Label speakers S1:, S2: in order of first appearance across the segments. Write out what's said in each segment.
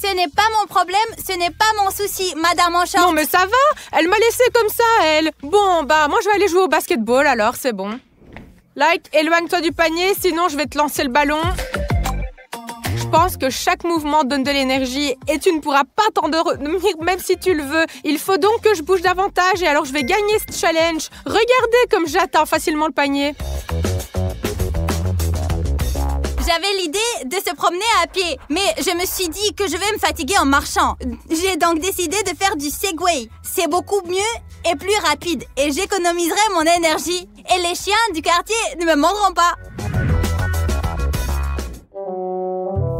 S1: Ce n'est pas mon problème, ce n'est pas mon souci, Madame en short.
S2: Non mais ça va, elle m'a laissé comme ça, elle. Bon, bah moi je vais aller jouer au basketball alors, c'est bon. Like, éloigne-toi du panier, sinon je vais te lancer le ballon. Je pense que chaque mouvement donne de l'énergie et tu ne pourras pas t'endormir même si tu le veux. Il faut donc que je bouge davantage et alors je vais gagner ce challenge. Regardez comme j'atteins facilement le panier.
S1: J'avais l'idée de se promener à pied, mais je me suis dit que je vais me fatiguer en marchant. J'ai donc décidé de faire du Segway. C'est beaucoup mieux et plus rapide et j'économiserai mon énergie. Et les chiens du quartier ne me mordront pas.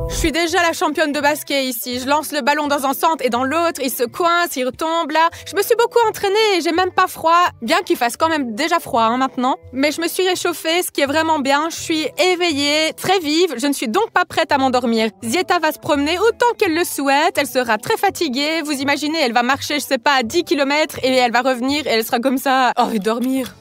S2: Je suis déjà la championne de basket ici. Je lance le ballon dans un centre et dans l'autre. Il se coince, il retombe là. Je me suis beaucoup entraînée et j'ai même pas froid. Bien qu'il fasse quand même déjà froid maintenant. Mais je me suis réchauffée, ce qui est vraiment bien. Je suis éveillée, très vive. Je ne suis donc pas prête à m'endormir. Zieta va se promener autant qu'elle le souhaite. Elle sera très fatiguée. Vous imaginez, elle va marcher, je sais pas, à 10 km et elle va revenir et elle sera comme ça. Oh, et dormir.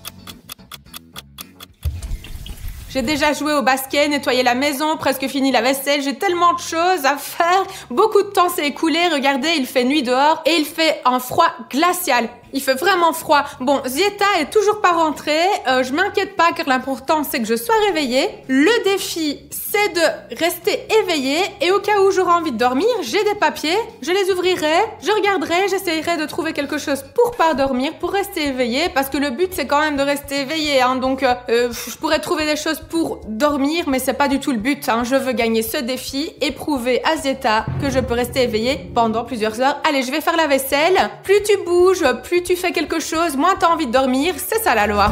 S2: J'ai déjà joué au basket, nettoyé la maison, presque fini la vaisselle. J'ai tellement de choses à faire. Beaucoup de temps s'est écoulé. Regardez, il fait nuit dehors et il fait un froid glacial. Il fait vraiment froid. Bon, Zieta est toujours pas rentrée. Je m'inquiète pas car l'important c'est que je sois réveillée. Le défi, c'est de rester éveillée et au cas où j'aurai envie de dormir, j'ai des papiers. Je les ouvrirai, je regarderai, j'essayerai de trouver quelque chose pour pas dormir, pour rester éveillée parce que le but c'est quand même de rester éveillée. Hein. Donc, je pourrais trouver des choses pour dormir, mais c'est pas du tout le but. Hein. Je veux gagner ce défi et prouver à Zieta que je peux rester éveillée pendant plusieurs heures. Allez, je vais faire la vaisselle. Plus tu bouges, plus tu fais quelque chose, moins t'as envie de dormir, c'est ça la loi.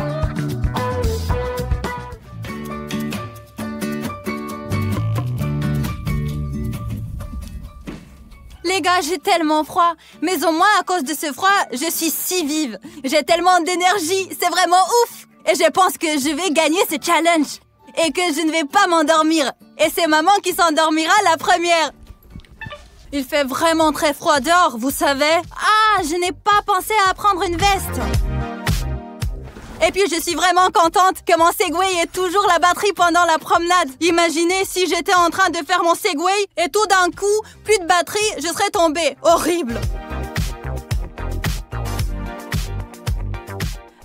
S1: Les gars, j'ai tellement froid. Mais au moins, à cause de ce froid, je suis si vive. J'ai tellement d'énergie, c'est vraiment ouf. Et je pense que je vais gagner ce challenge. Et que je ne vais pas m'endormir. Et c'est maman qui s'endormira la première. Il fait vraiment très froid dehors, vous savez. Ah, je n'ai pas pensé à prendre une veste. Et puis, je suis vraiment contente que mon Segway ait toujours la batterie pendant la promenade. Imaginez si j'étais en train de faire mon Segway et tout d'un coup, plus de batterie, je serais tombée. Horrible.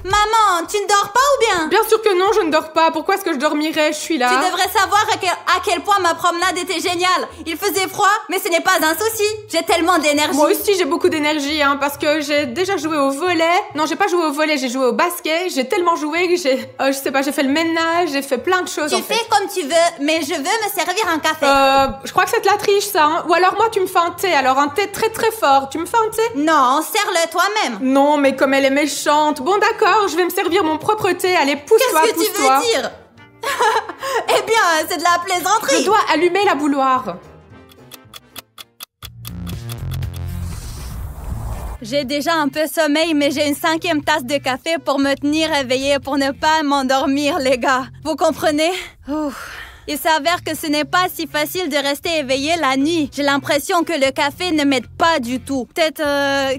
S1: Maman, tu ne dors pas ou bien?
S2: Bien sûr que non, je ne dors pas. Pourquoi est-ce que je dormirais? Je suis là.
S1: Tu devrais savoir à quel point ma promenade était géniale. Il faisait froid, mais ce n'est pas un souci. J'ai tellement d'énergie.
S2: Moi aussi, j'ai beaucoup d'énergie, hein, parce que j'ai déjà joué au volley. Non, j'ai pas joué au volley, j'ai joué au basket. J'ai tellement joué que je sais pas, j'ai fait le ménage, j'ai fait plein de choses.
S1: Tu fais comme tu veux, mais je veux me servir un café.
S2: Je crois que c'est de la triche, ça. Hein. Ou alors moi, tu me fais un thé. Alors un thé très très fort. Tu me fais un thé?
S1: Non, sers-le toi-même.
S2: Non, mais comme elle est méchante. Bon, d'accord. Je vais me servir mon propre thé. Allez, pousse-toi, pousse-toi.
S1: Qu'est-ce que tu veux dire? Eh bien, c'est de la plaisanterie.
S2: Je dois allumer la bouilloire.
S1: J'ai déjà un peu sommeil, mais j'ai une 5e tasse de café pour me tenir éveillée, pour ne pas m'endormir, les gars. Vous comprenez? Il s'avère que ce n'est pas si facile de rester éveillé la nuit. J'ai l'impression que le café ne m'aide pas du tout. Peut-être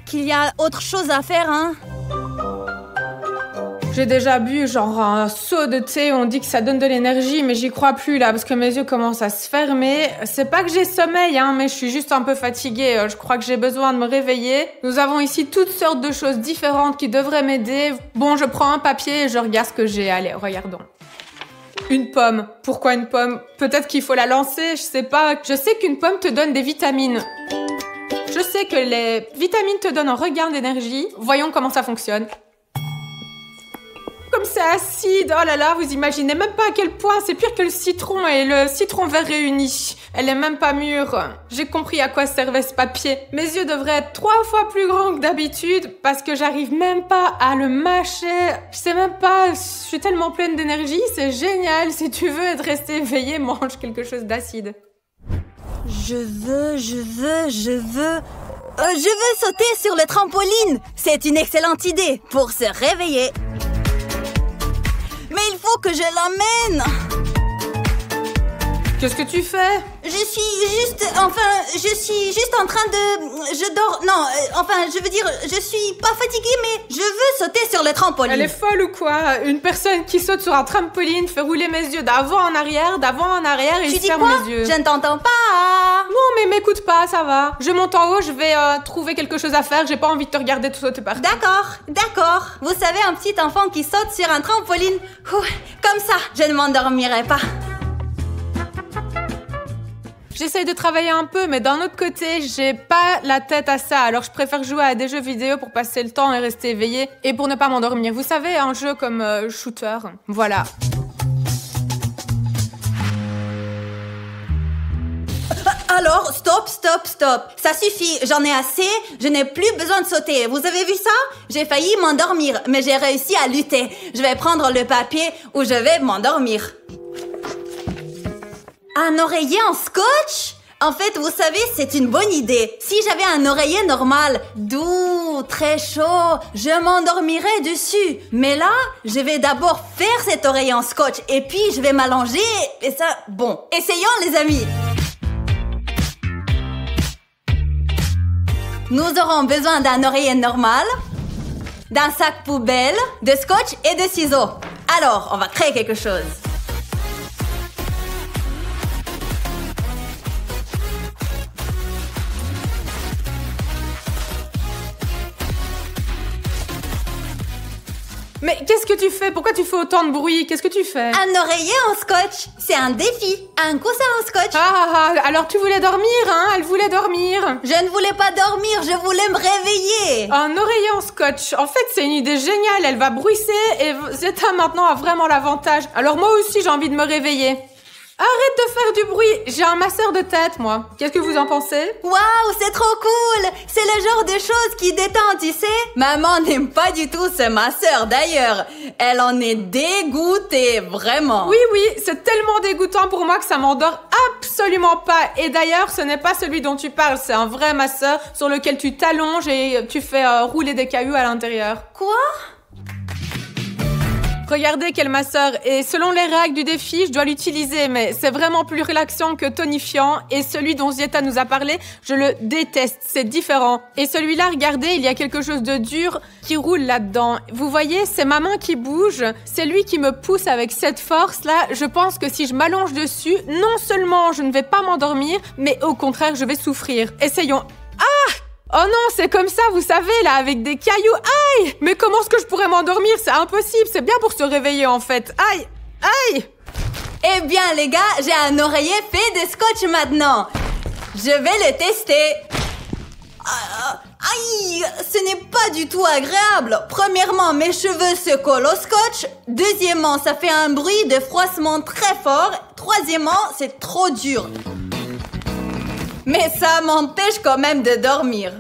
S1: qu'il y a autre chose à faire, hein?
S2: J'ai déjà bu genre un seau de thé, on dit que ça donne de l'énergie, mais j'y crois plus là, parce que mes yeux commencent à se fermer. C'est pas que j'ai sommeil, hein, mais je suis juste un peu fatiguée. Je crois que j'ai besoin de me réveiller. Nous avons ici toutes sortes de choses différentes qui devraient m'aider. Bon, je prends un papier et je regarde ce que j'ai. Allez, regardons. Une pomme. Pourquoi une pomme? Peut-être qu'il faut la lancer, je sais pas. Je sais qu'une pomme te donne des vitamines. Je sais que les vitamines te donnent un regain d'énergie. Voyons comment ça fonctionne. Comme c'est acide, oh là là, vous imaginez même pas à quel point c'est pire que le citron et le citron vert réunis. Elle est même pas mûre. J'ai compris à quoi servait ce papier. Mes yeux devraient être 3 fois plus grands que d'habitude parce que j'arrive même pas à le mâcher. Je sais même pas, je suis tellement pleine d'énergie, c'est génial. Si tu veux être resté éveillé, mange quelque chose d'acide.
S1: Je veux sauter sur le trampoline. C'est une excellente idée pour se réveiller. Mais il faut que je l'emmène.
S2: Qu'est-ce que tu fais?
S1: Je suis juste en train de... Je dors... Non, je veux dire, je suis pas fatiguée, mais je veux sauter sur le trampoline.
S2: Elle est folle ou quoi? Une personne qui saute sur un trampoline fait rouler mes yeux d'avant en arrière, et il ferme les yeux.
S1: Je ne t'entends pas.
S2: Non, mais m'écoute pas, ça va. Je monte en haut, je vais trouver quelque chose à faire, j'ai pas envie de te regarder tout sauter par terre.
S1: D'accord. Vous savez, un petit enfant qui saute sur un trampoline, comme ça, je ne m'endormirai pas.
S2: J'essaye de travailler un peu, mais d'un autre côté, j'ai pas la tête à ça. Alors je préfère jouer à des jeux vidéo pour passer le temps et rester éveillée et pour ne pas m'endormir. Vous savez, un jeu comme Shooter. Voilà.
S1: Alors, stop. Ça suffit, j'en ai assez, je n'ai plus besoin de sauter. Vous avez vu ça? J'ai failli m'endormir, mais j'ai réussi à lutter. Je vais prendre le papier où je vais m'endormir. Un oreiller en scotch? En fait, vous savez, c'est une bonne idée. Si j'avais un oreiller normal, doux, très chaud, je m'endormirais dessus. Mais là, je vais d'abord faire cet oreiller en scotch et puis je vais m'allonger et ça... Bon, essayons les amis. Nous aurons besoin d'un oreiller normal, d'un sac poubelle, de scotch et de ciseaux. Alors, on va créer quelque chose.
S2: Mais qu'est-ce que tu fais? Pourquoi tu fais autant de bruit? Qu'est-ce que tu fais?
S1: Un oreiller en scotch. C'est un défi. Un coussin en scotch.
S2: Alors tu voulais dormir, hein? Elle voulait dormir.
S1: Je ne voulais pas dormir, je voulais me réveiller.
S2: Un oreiller en scotch. En fait, c'est une idée géniale. Elle va bruisser et Zeta maintenant a vraiment l'avantage. Alors moi aussi, j'ai envie de me réveiller. Arrête de faire du bruit. J'ai un masseur de tête, moi. Qu'est-ce que vous en pensez?
S1: Waouh, c'est trop cool. C'est le genre de choses qui détend, tu sais. Maman n'aime pas du tout ce masseur, d'ailleurs. Elle en est dégoûtée, vraiment.
S2: Oui, c'est tellement dégoûtant pour moi que ça m'endort absolument pas. Et d'ailleurs, ce n'est pas celui dont tu parles. C'est un vrai masseur sur lequel tu t'allonges et tu fais rouler des cailloux à l'intérieur.
S1: Quoi?
S2: Regardez quel masseur. Et selon les règles du défi, je dois l'utiliser, mais c'est vraiment plus relaxant que tonifiant. Et celui dont Zieta nous a parlé, je le déteste. C'est différent. Et celui-là, regardez, il y a quelque chose de dur qui roule là-dedans. Vous voyez, c'est ma main qui bouge. C'est lui qui me pousse avec cette force-là. Je pense que si je m'allonge dessus, non seulement je ne vais pas m'endormir, mais au contraire, je vais souffrir. Essayons. Oh non, c'est comme ça, vous savez, là, avec des cailloux. Aïe! Mais comment est-ce que je pourrais m'endormir? C'est impossible, c'est bien pour se réveiller, en fait. Aïe!
S1: Eh bien, les gars, j'ai un oreiller fait de scotch maintenant. Je vais le tester. Aïe! Ce n'est pas du tout agréable. Premièrement, mes cheveux se collent au scotch. Deuxièmement, ça fait un bruit de froissement très fort. Troisièmement, c'est trop dur. Mais ça m'empêche quand même de dormir.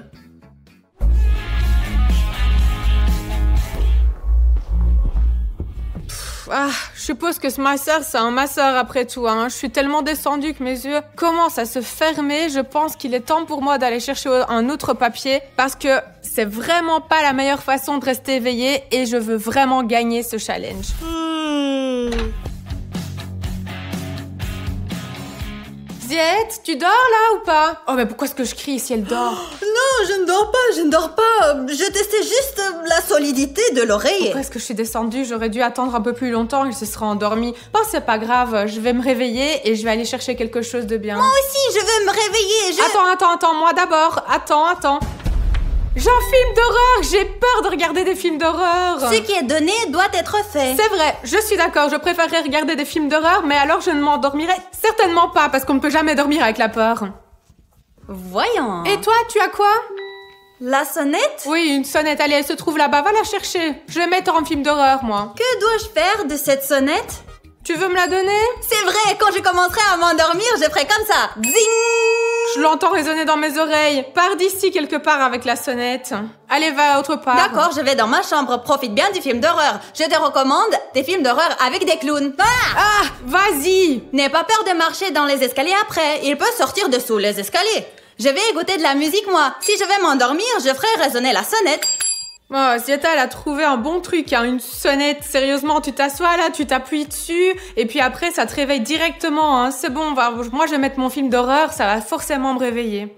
S2: Je suppose que ce masseur, c'est un masseur après tout, hein. Je suis tellement descendue que mes yeux commencent à se fermer. Je pense qu'il est temps pour moi d'aller chercher un autre papier parce que c'est vraiment pas la meilleure façon de rester éveillée et je veux vraiment gagner ce challenge. Ziette, tu dors là ou pas? Oh mais pourquoi est-ce que je crie si elle dort?
S1: Non, je ne dors pas. Je testais juste la solidité de l'oreiller.
S2: Pourquoi est-ce que je suis descendue? J'aurais dû attendre un peu plus longtemps, il se serait endormi. Bon, c'est pas grave, je vais me réveiller et je vais aller chercher quelque chose de bien.
S1: Moi aussi, je veux me réveiller.
S2: Attends, moi d'abord. Attends. J'ai un film d'horreur, j'ai peur de regarder des films d'horreur.
S1: Ce qui est donné doit être fait.
S2: C'est vrai, je suis d'accord, je préférerais regarder des films d'horreur, mais alors je ne m'endormirai certainement pas, parce qu'on ne peut jamais dormir avec la peur.
S1: Voyons.
S2: Et toi, tu as quoi?
S1: La sonnette?
S2: Oui, une sonnette, allez, elle se trouve là-bas, va la chercher. Je vais mettre en film d'horreur, moi.
S1: Que dois-je faire de cette sonnette?
S2: Tu veux me la donner?
S1: C'est vrai, quand je commencerai à m'endormir, je ferai comme ça. Zing!
S2: Je l'entends résonner dans mes oreilles. Pars d'ici quelque part avec la sonnette. Allez, va autre part.
S1: D'accord, je vais dans ma chambre. Profite bien du film d'horreur. Je te recommande des films d'horreur avec des clowns.
S2: Vas-y!
S1: N'aie pas peur de marcher dans les escaliers après. Il peut sortir dessous les escaliers. Je vais écouter de la musique, moi. Si je vais m'endormir, je ferai résonner la sonnette.
S2: Oh, Zieta, elle a trouvé un bon truc, hein, une sonnette. Sérieusement, tu t'assois là, tu t'appuies dessus, et puis après, ça te réveille directement. Hein. C'est bon, moi je vais mettre mon film d'horreur, ça va forcément me réveiller.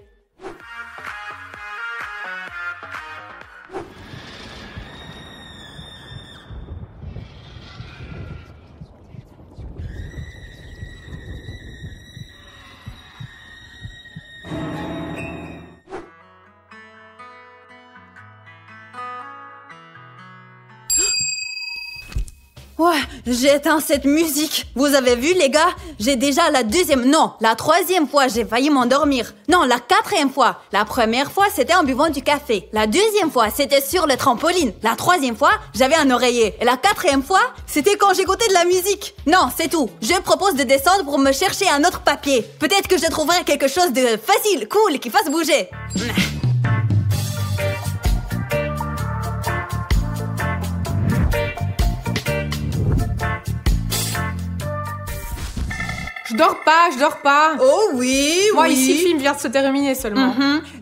S1: Ouais, j'ai éteint cette musique. Vous avez vu, les gars? J'ai déjà la troisième fois, j'ai failli m'endormir. Non, la quatrième fois. La première fois, c'était en buvant du café. La deuxième fois, c'était sur le trampoline. La troisième fois, j'avais un oreiller. Et la quatrième fois, c'était quand j'écoutais de la musique. Non, c'est tout. Je propose de descendre pour me chercher un autre papier. Peut-être que je trouverai quelque chose de facile, cool, qui fasse bouger.
S2: Je dors pas.
S1: Oh oui,
S2: Moi,
S1: oui.
S2: ici, le film vient de se terminer seulement.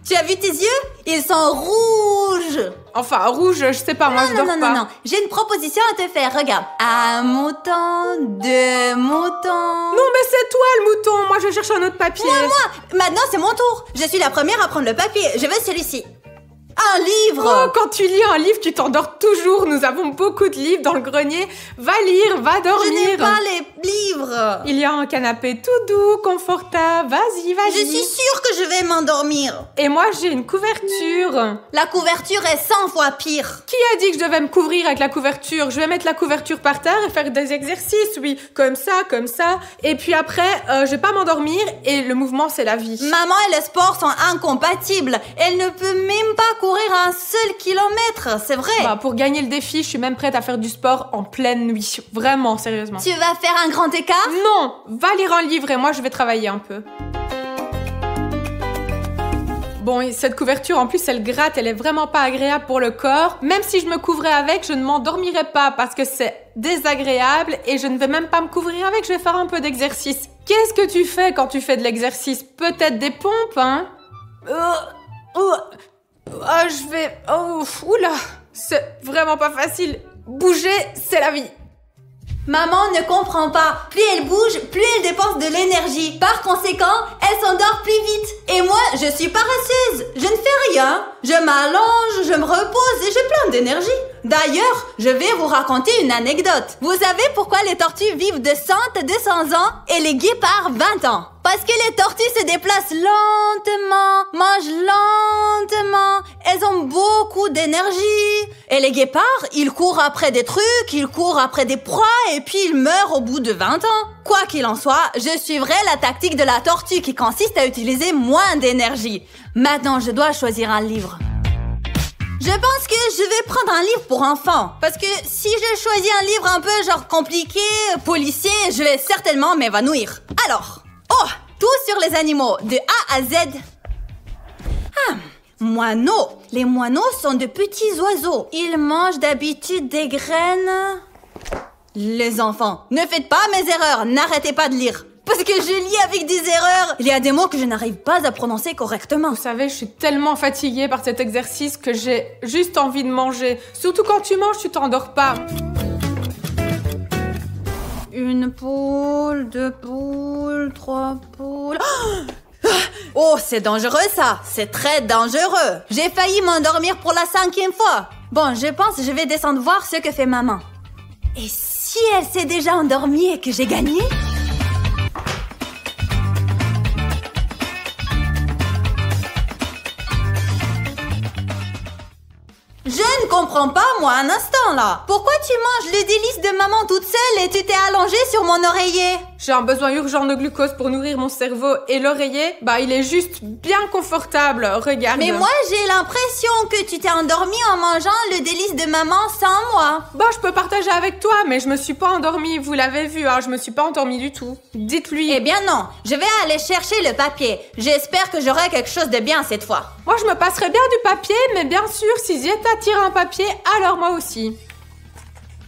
S1: Tu as vu tes yeux? Ils sont rouges.
S2: Enfin, rouge, je sais pas, moi je dors pas.
S1: Non. J'ai une proposition à te faire, regarde. Un mouton, deux moutons.
S2: Non, mais c'est toi le mouton. Moi, je cherche un autre papier.
S1: Moi. Maintenant, c'est mon tour. Je suis la première à prendre le papier. Je veux celui-ci. Un livre.
S2: Oh, quand tu lis un livre, tu t'endors toujours. Nous avons beaucoup de livres dans le grenier. Va lire, va dormir.
S1: Je n'aime pas les livres.
S2: Il y a un canapé tout doux, confortable. Vas-y.
S1: Je suis sûre que je vais m'endormir.
S2: Et moi, j'ai une couverture.
S1: La couverture est 100 fois pire.
S2: Qui a dit que je devais me couvrir avec la couverture? Je vais mettre la couverture par terre et faire des exercices, oui. Comme ça. Et puis après, je vais pas m'endormir et le mouvement, c'est la vie.
S1: Maman et le sport sont incompatibles. Elle ne peut même pas courir un seul kilomètre, c'est vrai.
S2: Bah, pour gagner le défi, je suis même prête à faire du sport en pleine nuit. Vraiment, sérieusement.
S1: Tu vas faire un grand écart?
S2: Non, va lire un livre et moi je vais travailler un peu. Bon, et cette couverture, en plus, elle gratte, elle est vraiment pas agréable pour le corps. Même si je me couvrais avec, je ne m'endormirais pas parce que c'est désagréable et je ne vais même pas me couvrir avec, je vais faire un peu d'exercice. Qu'est-ce que tu fais quand tu fais de l'exercice? Peut-être des pompes, hein? Oula, c'est vraiment pas facile. Bouger, c'est la vie.
S1: Maman ne comprend pas. Plus elle bouge, plus elle dépense de l'énergie. Par conséquent, elle s'endort plus vite. Et moi, je suis paresseuse. Je ne fais rien. Je m'allonge, je me repose et j'ai plein d'énergie. D'ailleurs, je vais vous raconter une anecdote. Vous savez pourquoi les tortues vivent de 100 à 200 ans et les guépards 20 ans? Parce que les tortues se déplacent lentement, mangent lentement. Elles ont beaucoup d'énergie. Et les guépards, ils courent après des trucs, ils courent après des proies et puis ils meurent au bout de 20 ans. Quoi qu'il en soit, je suivrai la tactique de la tortue qui consiste à utiliser moins d'énergie. Maintenant, je dois choisir un livre. Je pense que je vais prendre un livre pour enfants. Parce que si je choisis un livre un peu genre compliqué, policier, je vais certainement m'évanouir. Alors, tout sur les animaux, de A à Z. Moineaux. Les moineaux sont de petits oiseaux. Ils mangent d'habitude des graines. Les enfants, ne faites pas mes erreurs, n'arrêtez pas de lire. Parce que je lis avec des erreurs. Il y a des mots que je n'arrive pas à prononcer correctement.
S2: Vous savez, je suis tellement fatiguée par cet exercice que j'ai juste envie de manger. Surtout quand tu manges, tu t'endors pas.
S1: Une poule, deux poules, trois poules... Oh, c'est dangereux ça. C'est très dangereux. J'ai failli m'endormir pour la 5e fois. Bon, je pense que je vais descendre voir ce que fait maman. Et si elle s'est déjà endormie et que j'ai gagné? Je ne comprends pas, moi, un instant, là. Pourquoi tu manges les délices de maman toute seule et tu t'es allongée sur mon oreiller?
S2: J'ai un besoin urgent de glucose pour nourrir mon cerveau et l'oreiller, il est juste bien confortable, regarde.
S1: Mais moi, j'ai l'impression que tu t'es endormie en mangeant le délice de maman sans moi.
S2: Je peux partager avec toi, mais je me suis pas endormie, vous l'avez vu, je me suis pas endormie du tout. Dites-lui.
S1: Eh bien non, je vais aller chercher le papier. J'espère que j'aurai quelque chose de bien cette fois.
S2: Moi, je me passerai bien du papier, mais bien sûr, si Zieta tire un papier, alors moi aussi.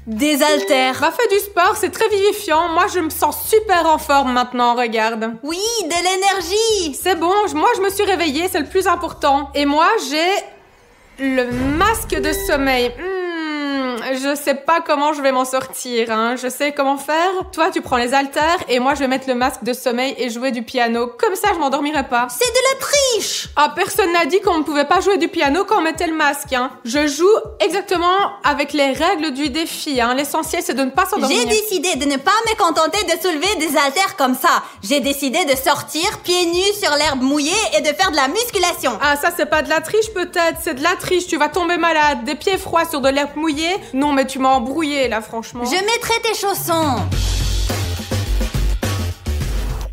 S1: Des haltères.
S2: Fais du sport, c'est très vivifiant. Moi, je me sens super en forme maintenant, regarde.
S1: Oui, de l'énergie.
S2: C'est bon, moi, je me suis réveillée, c'est le plus important. Et moi, j'ai Le masque de sommeil. Je sais pas comment je vais m'en sortir, hein. Je sais comment faire. Toi, tu prends les haltères et moi, je vais mettre le masque de sommeil et jouer du piano. Comme ça, je m'endormirai pas.
S1: C'est de la triche!
S2: Ah, personne n'a dit qu'on ne pouvait pas jouer du piano quand on mettait le masque, hein. Je joue exactement avec les règles du défi, hein. L'essentiel, c'est de ne pas s'endormir.
S1: J'ai décidé de ne pas me contenter de soulever des haltères comme ça. J'ai décidé de sortir pieds nus sur l'herbe mouillée et de faire de la musculation.
S2: Ah, ça, c'est pas de la triche, peut-être. C'est de la triche. Tu vas tomber malade. Des pieds froids sur de l'herbe mouillée. Non, mais tu m'as embrouillé, là, franchement.
S1: Je mettrai tes chaussons.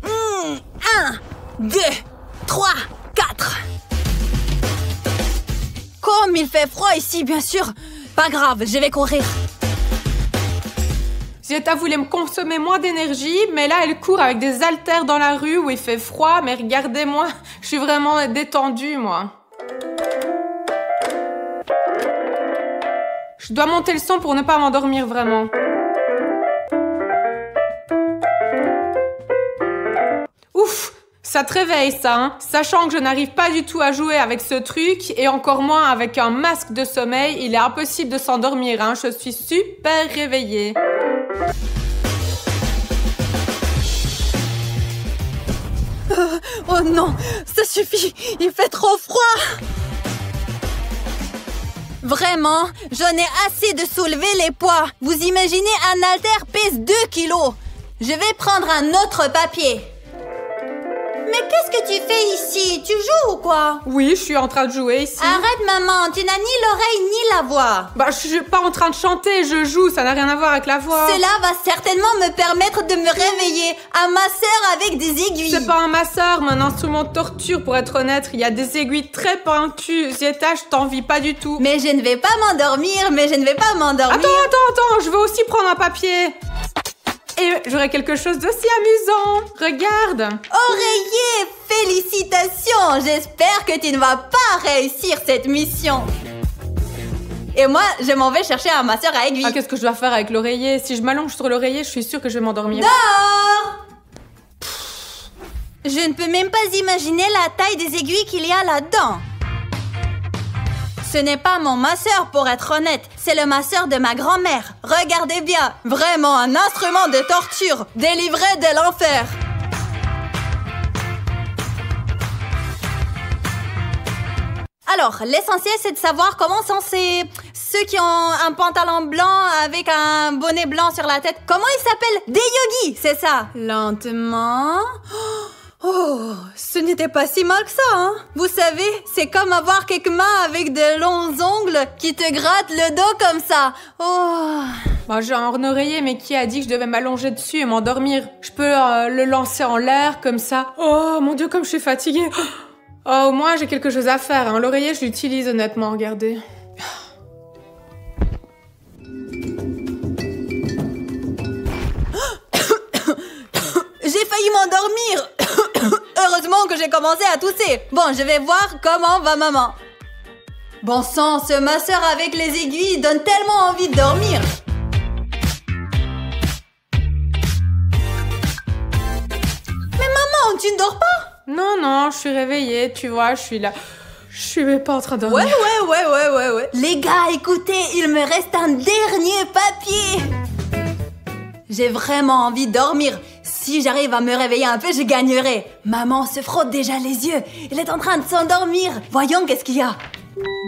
S1: 1, 2, 3, 4. Comme il fait froid ici, bien sûr. Pas grave, je vais courir.
S2: Zeta voulait me consommer moins d'énergie, mais là, elle court avec des haltères dans la rue où il fait froid. Mais regardez-moi, je suis vraiment détendue, moi. Je dois monter le son pour ne pas m'endormir vraiment. Ouf, ça te réveille ça, hein? Sachant que je n'arrive pas du tout à jouer avec ce truc et encore moins avec un masque de sommeil, il est impossible de s'endormir, hein? Je suis super réveillée.
S1: Oh non, ça suffit, il fait trop froid. Vraiment, j'en ai assez de soulever les poids. Vous imaginez, un haltère pèse 2 kilos. Je vais prendre un autre papier. Mais qu'est-ce que tu fais ici? Tu joues ou quoi?
S2: Oui, je suis en train de jouer ici.
S1: Arrête maman, tu n'as ni l'oreille ni la voix.
S2: Bah, je suis pas en train de chanter, je joue, ça n'a rien à voir avec la voix.
S1: Cela va certainement me permettre de me réveiller. Un masseur avec des aiguilles.
S2: C'est pas un masseur, mais un instrument de torture pour être honnête. Il y a des aiguilles très pointues. Zeta, je t'envie pas du tout.
S1: Mais je ne vais pas m'endormir,
S2: Attends, je veux aussi prendre un papier. Et j'aurai quelque chose d'aussi amusant. Regarde.
S1: Oreiller, félicitations. J'espère que tu ne vas pas réussir cette mission. Et moi, je m'en vais chercher un masseur à aiguille.
S2: Ah, qu'est-ce que je dois faire avec l'oreiller? Si je m'allonge sur l'oreiller, je suis sûre que je vais m'endormir.
S1: Dors! Je ne peux même pas imaginer la taille des aiguilles qu'il y a là-dedans. Ce n'est pas mon masseur, pour être honnête. C'est le masseur de ma grand-mère. Regardez bien, vraiment un instrument de torture, délivré de l'enfer. Alors, l'essentiel, c'est de savoir comment sont ceux qui ont un pantalon blanc avec un bonnet blanc sur la tête. Comment ils s'appellent? Des yogis, c'est ça. Lentement. Oh, ce n'était pas si mal que ça, hein? Vous savez, c'est comme avoir quelques mains avec de longs ongles qui te grattent le dos comme ça. Oh.
S2: Bah, j'ai un oreiller, mais qui a dit que je devais m'allonger dessus et m'endormir? Je peux le lancer en l'air comme ça. Oh, mon Dieu, comme je suis fatiguée. Oh, au moins, j'ai quelque chose à faire, hein. L'oreiller, je l'utilise honnêtement, regardez.
S1: J'ai failli m'endormir. Heureusement que j'ai commencé à tousser. Bon, je vais voir comment va maman. Bon sang, ce masseur avec les aiguilles donne tellement envie de dormir. Mais maman, tu ne dors pas?
S2: Non, je suis réveillée, tu vois, je suis là. Je suis pas en train de dormir.
S1: Ouais. Les gars, écoutez, il me reste un dernier papier. J'ai vraiment envie de dormir. Si j'arrive à me réveiller un peu, je gagnerai. Maman se frotte déjà les yeux. Elle est en train de s'endormir. Voyons qu'est-ce qu'il y a.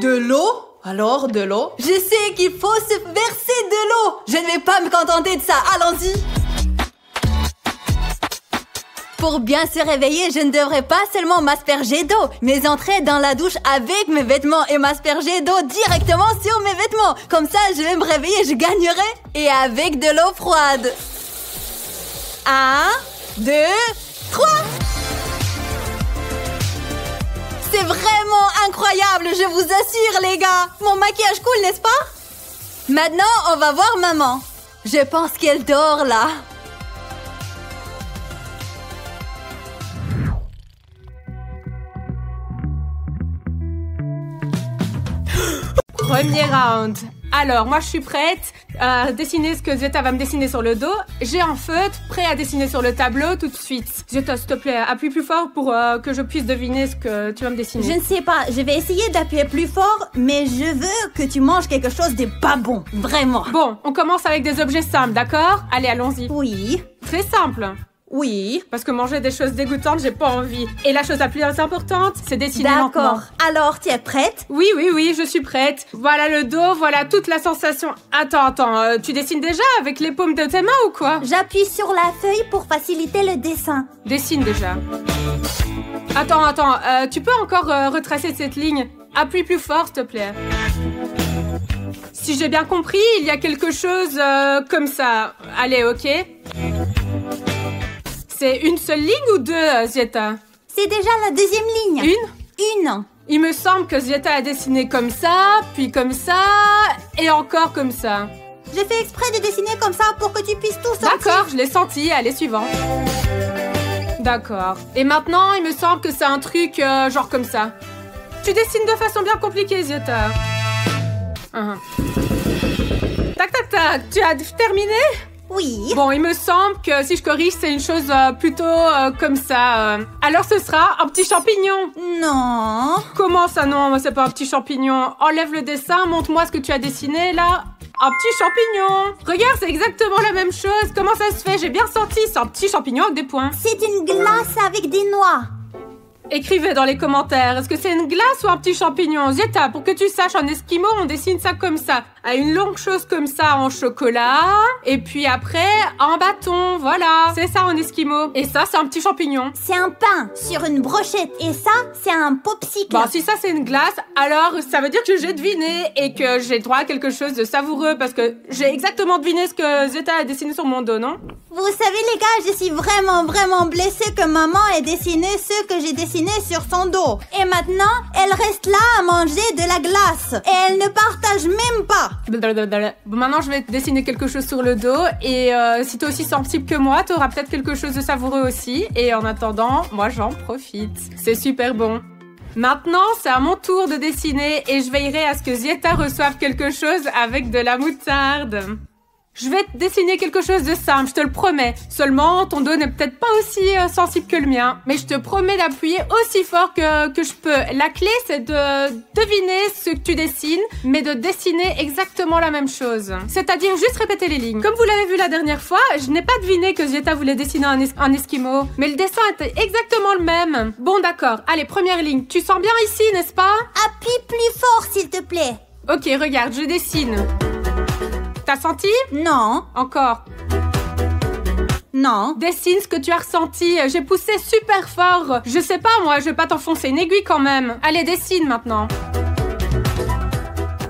S1: De l'eau? Alors, de l'eau? Je sais qu'il faut se verser de l'eau. Je ne vais pas me contenter de ça. Allons-y. Pour bien se réveiller, je ne devrais pas seulement m'asperger d'eau, mais entrer dans la douche avec mes vêtements et m'asperger d'eau directement sur mes vêtements. Comme ça, je vais me réveiller, je gagnerai. Et avec de l'eau froide. 1, 2, 3. C'est vraiment incroyable, je vous assure, les gars. Mon maquillage cool, n'est-ce pas? Maintenant, on va voir maman. Je pense qu'elle dort là.
S2: Premier round. Alors, moi, je suis prête à dessiner ce que Zeta va me dessiner sur le dos. J'ai un feutre prêt à dessiner sur le tableau tout de suite. Zeta, s'il te plaît, appuie plus fort pour que je puisse deviner ce que tu vas me dessiner.
S1: Je ne sais pas, je vais essayer d'appuyer plus fort, mais je veux que tu manges quelque chose de pas bon, vraiment.
S2: Bon, on commence avec des objets simples, d'accord? Allez, allons-y.
S1: Oui.
S2: Très simple.
S1: Oui.
S2: Parce que manger des choses dégoûtantes, j'ai pas envie. Et la chose la plus importante, c'est dessiner lentement.
S1: D'accord. Alors, tu es prête?
S2: Oui, je suis prête. Voilà le dos, voilà toute la sensation. Attends, tu dessines déjà avec les paumes de tes mains ou quoi?
S1: J'appuie sur la feuille pour faciliter le dessin.
S2: Dessine déjà. Attends, tu peux encore retracer cette ligne? Appuie plus fort, s'il te plaît. Si j'ai bien compris, il y a quelque chose comme ça. Allez, ok. C'est une seule ligne ou deux, Zeta?
S1: C'est déjà la deuxième ligne. Une.
S2: Il me semble que Zeta a dessiné comme ça, puis comme ça, et encore comme ça.
S1: J'ai fait exprès de dessiner comme ça pour que tu puisses tout sentir.
S2: D'accord, je l'ai senti. Allez, suivant. D'accord. Et maintenant, il me semble que c'est un truc genre comme ça. Tu dessines de façon bien compliquée, Zeta. Tac. Tu as terminé?
S1: Oui.
S2: Bon, il me semble que si je corrige, c'est une chose plutôt comme ça. Alors ce sera un petit champignon.
S1: Non.
S2: Comment ça non? C'est pas un petit champignon. Enlève le dessin, montre-moi ce que tu as dessiné là. Un petit champignon. Regarde, c'est exactement la même chose. Comment ça se fait? J'ai bien senti, c'est un petit champignon avec des points.
S1: C'est une glace avec des noix.
S2: Écrivez dans les commentaires, est-ce que c'est une glace ou un petit champignon? Zeta, pour que tu saches, en esquimau, on dessine ça comme ça. À une longue chose comme ça en chocolat. Et puis après, en bâton, voilà. C'est ça en esquimau. Et ça, c'est un petit champignon.
S1: C'est un pain sur une brochette. Et ça, c'est un popsicle.
S2: Bon, si ça, c'est une glace, alors ça veut dire que j'ai deviné et que j'ai droit à quelque chose de savoureux parce que j'ai exactement deviné ce que Zeta a dessiné sur mon dos, non?
S1: Vous savez, les gars, je suis vraiment blessée que maman ait dessiné ce que j'ai dessiné sur son dos. Et maintenant, elle reste là à manger de la glace. Et elle ne partage même pas.
S2: Bon, maintenant, je vais te dessiner quelque chose sur le dos. Et si t'es aussi sensible que moi, t'auras peut-être quelque chose de savoureux aussi. Et en attendant, moi, j'en profite. C'est super bon. Maintenant, c'est à mon tour de dessiner. Et je veillerai à ce que Zeta reçoive quelque chose avec de la moutarde. Je vais te dessiner quelque chose de simple, je te le promets. Seulement, ton dos n'est peut-être pas aussi sensible que le mien. Mais je te promets d'appuyer aussi fort que je peux. La clé, c'est de deviner ce que tu dessines, mais de dessiner exactement la même chose. C'est-à-dire juste répéter les lignes. Comme vous l'avez vu la dernière fois, je n'ai pas deviné que Zeta voulait dessiner un esquimau. Mais le dessin était exactement le même. Bon, d'accord. Allez, première ligne. Tu sens bien ici, n'est-ce pas?
S1: Appuie plus fort, s'il te plaît.
S2: Ok, regarde, je dessine. T'as senti?
S1: Non.
S2: Encore.
S1: Non.
S2: Dessine ce que tu as ressenti. J'ai poussé super fort. Je sais pas, moi, je vais pas t'enfoncer une aiguille quand même. Allez, dessine maintenant.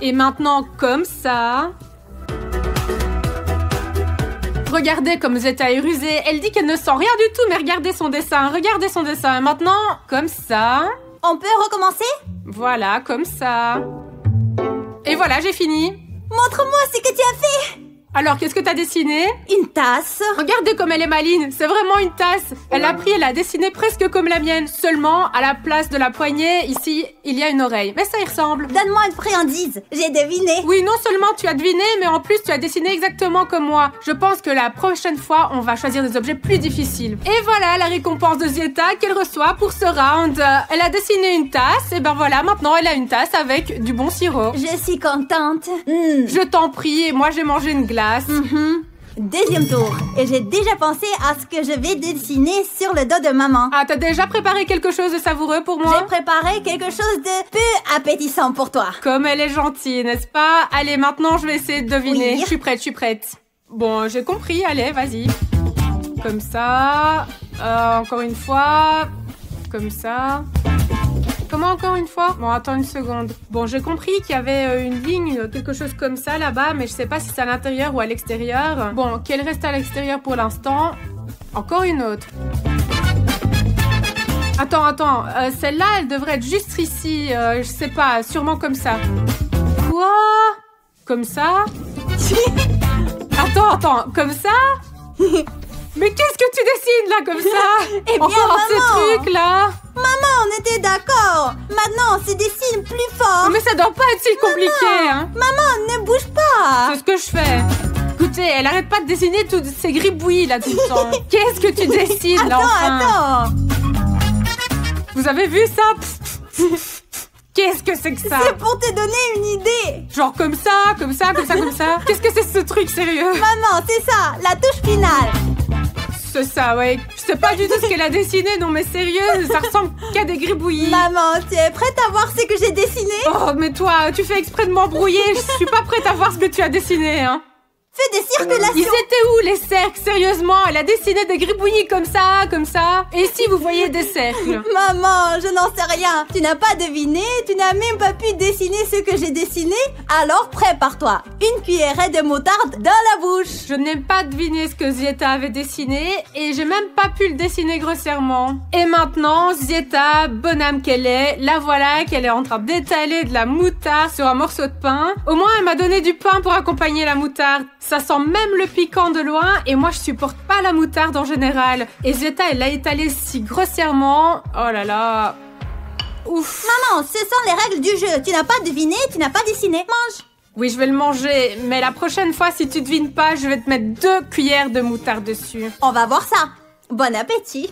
S2: Et maintenant, comme ça. Regardez comme Zeta est rusée. Elle dit qu'elle ne sent rien du tout, mais regardez son dessin. Regardez son dessin. Et maintenant, comme ça.
S1: On peut recommencer?
S2: Voilà, comme ça. Et voilà, j'ai fini.
S1: Montre-moi ce que tu as fait.
S2: Alors, qu'est-ce que t'as dessiné?
S1: Une tasse.
S2: Regardez comme elle est maligne, c'est vraiment une tasse. Elle a dessiné presque comme la mienne. Seulement, à la place de la poignée, ici, il y a une oreille. Mais ça y ressemble.
S1: Donne-moi une friandise, j'ai deviné.
S2: Oui, non seulement tu as deviné, mais en plus tu as dessiné exactement comme moi. Je pense que la prochaine fois, on va choisir des objets plus difficiles. Et voilà la récompense de Zeta qu'elle reçoit pour ce round. Elle a dessiné une tasse, et ben voilà, maintenant elle a une tasse avec du bon sirop.
S1: Je suis contente.
S2: Je t'en prie, moi j'ai mangé une glace.
S1: Deuxième tour. Et j'ai déjà pensé à ce que je vais dessiner sur le dos de maman.
S2: Ah, t'as déjà préparé quelque chose de savoureux pour moi?
S1: J'ai préparé quelque chose de peu appétissant pour toi.
S2: Comme elle est gentille, n'est-ce pas? Allez, maintenant je vais essayer de deviner.
S1: Oui.
S2: Je suis prête. Bon, j'ai compris, allez, vas-y. Comme ça. Encore une fois. Comme ça. Comment encore une fois? Bon, attends une seconde. Bon, j'ai compris qu'il y avait une ligne, quelque chose comme ça là-bas, mais je sais pas si c'est à l'intérieur ou à l'extérieur. Bon, qu'elle reste à l'extérieur pour l'instant. Encore une autre. Attends. Celle-là, elle devrait être juste ici. Je sais pas, sûrement comme ça. Quoi? Comme ça? Attends, comme ça? Mais qu'est-ce que tu dessines là comme ça?
S1: Eh bien,
S2: enfin,
S1: maman,
S2: ces trucs là.
S1: Maman, on était d'accord. Maintenant, se dessine plus fort.
S2: Mais ça doit pas être si compliqué, hein.
S1: Maman, ne bouge pas.
S2: C'est ce que je fais. Écoutez, elle arrête pas de dessiner toutes ces gribouillis là tout le temps. Qu'est-ce que tu dessines là, enfin?
S1: Attends.
S2: Vous avez vu ça? Qu'est-ce que c'est que ça?
S1: C'est pour te donner une idée.
S2: Genre comme ça, comme ça, comme ça, comme ça. Qu'est-ce que c'est ce truc sérieux?
S1: Maman, c'est ça, la touche finale.
S2: C'est ça, ouais. Je sais pas du tout ce qu'elle a dessiné, non mais sérieux, ça ressemble qu'à des gribouillis.
S1: Maman, tu es prête à voir ce que j'ai dessiné?
S2: Oh, mais toi, tu fais exprès de m'embrouiller, je suis pas prête à voir ce que tu as dessiné, hein.
S1: Fais des circulations.
S2: Ils étaient où les cercles? Sérieusement, elle a dessiné des gribouillis comme ça, comme ça. Et si vous voyez des cercles?
S1: Maman, je n'en sais rien. Tu n'as pas deviné, tu n'as même pas pu dessiner ce que j'ai dessiné. Alors prépare-toi. Une cuillerée de moutarde dans la bouche.
S2: Je n'ai pas deviné ce que Zieta avait dessiné et j'ai même pas pu le dessiner grossièrement. Et maintenant, Zieta, bonne âme qu'elle est, la voilà qu'elle est en train d'étaler de la moutarde sur un morceau de pain. Au moins, elle m'a donné du pain pour accompagner la moutarde. Ça sent même le piquant de loin et moi je supporte pas la moutarde en général. Et Zieta, elle l'a étalée si grossièrement. Oh là là. Ouf.
S1: Maman, ce sont les règles du jeu. Tu n'as pas deviné, tu n'as pas dessiné. Mange.
S2: Oui, je vais le manger, mais la prochaine fois, si tu devines pas, je vais te mettre 2 cuillères de moutarde dessus.
S1: On va voir ça. Bon appétit.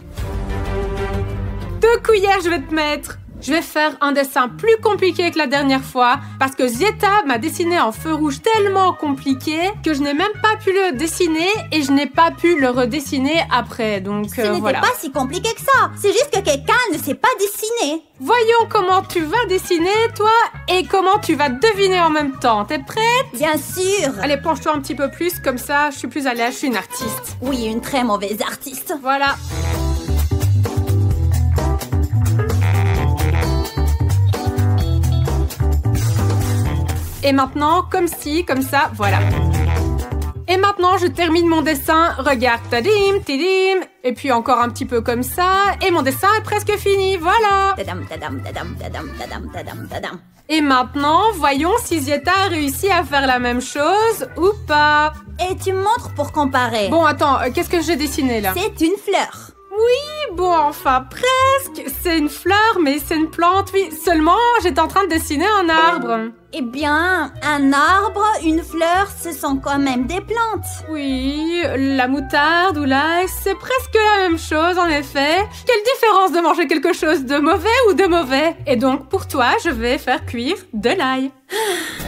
S2: 2 cuillères, je vais te mettre. Je vais faire un dessin plus compliqué que la dernière fois parce que Zieta m'a dessiné en feu rouge tellement compliqué que je n'ai même pas pu le dessiner et je n'ai pas pu le redessiner après. Donc
S1: Ce n'était
S2: voilà.
S1: pas si compliqué que ça. C'est juste que quelqu'un ne sait pas dessiner.
S2: Voyons comment tu vas dessiner, toi, et comment tu vas deviner en même temps. T'es prête?
S1: Bien sûr.
S2: Allez, penche-toi un petit peu plus, comme ça, je suis plus à l'aise, je suis une artiste.
S1: Oui, une très mauvaise artiste.
S2: Voilà. Et maintenant, comme ci, comme ça, voilà. Et maintenant, je termine mon dessin. Regarde, tadim, tidim. Et puis encore un petit peu comme ça. Et mon dessin est presque fini, voilà.
S1: Tadam, tadam, tadam, tadam, tadam, tadam, tadam.
S2: Et maintenant, voyons si Zieta a réussi à faire la même chose ou pas.
S1: Et tu montres pour comparer.
S2: Bon, attends, qu'est-ce que j'ai dessiné là?
S1: C'est une fleur.
S2: Oui, bon, enfin, presque. C'est une fleur, mais c'est une plante, oui. Seulement, j'étais en train de dessiner un arbre.
S1: Eh bien, un arbre, une fleur, ce sont quand même des plantes.
S2: Oui, la moutarde ou l'ail, c'est presque la même chose, en effet. Quelle différence de manger quelque chose de mauvais ou de mauvais? Et donc, pour toi, je vais faire cuire de l'ail.